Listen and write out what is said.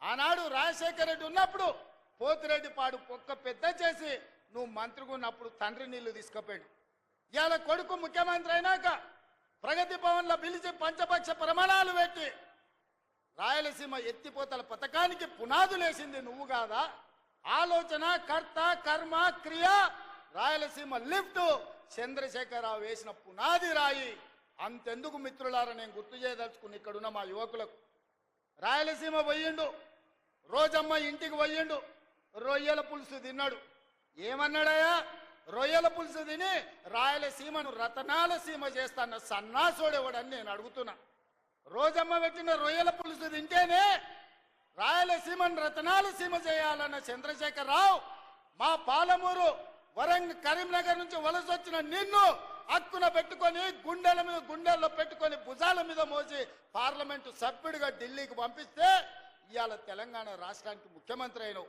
ఆనాడు రాజశేఖర రెడ్డి ఉన్నప్పుడు పోతిరెడ్డి పాడు పొక్క పెద్ద చేసి నువ్వు మంత్రిగా ఉన్నప్పుడు తండ్రి నీళ్లు తీసుకుపోయాడు. ఇవాళ కొడుకు ముఖ్యమంత్రి అయినాక ప్రగతి భవన్లో పిలిచి పంచపక్ష ప్రమాణాలు పెట్టి రాయలసీమ ఎత్తిపోతల పథకానికి పునాదులేసింది నువ్వు కాదా? ఆలోచన కర్త కర్మ క్రియ రాయలసీమ లిఫ్ట్ చంద్రశేఖరరావు వేసిన పునాది రాయి. అంతెందుకు మిత్రులారా, నేను గుర్తు చేయదలుచుకుని ఇక్కడున్న మా యువకులకు, రాయలసీమ పోయిండు, రోజమ్మ ఇంటికి పోయిండు, రొయ్యల పులుసు తిన్నాడు. ఏమన్నాడయా? రొయ్యల పులుసు తిని రాయలసీమను రతనాల సీమ చేస్తాన్న సన్నాసోడేవాడని నేను అడుగుతున్నా. రోజమ్మ పెట్టిన రొయ్యల పులుసు తింటేనే రాయలసీమను రతనాల సీమ చేయాలన్న చంద్రశేఖరరావు మా పాలమూరు కరీంనగర్ నుంచి వలస వచ్చిన నిన్ను హక్కున పెట్టుకొని గుండెల్లో పెట్టుకొని భుజాల మీద మోసి పార్లమెంటు సభ్యుడిగా ఢిల్లీకి పంపిస్తే ఇవాళ తెలంగాణ రాష్ట్రానికి ముఖ్యమంత్రి అయినావు.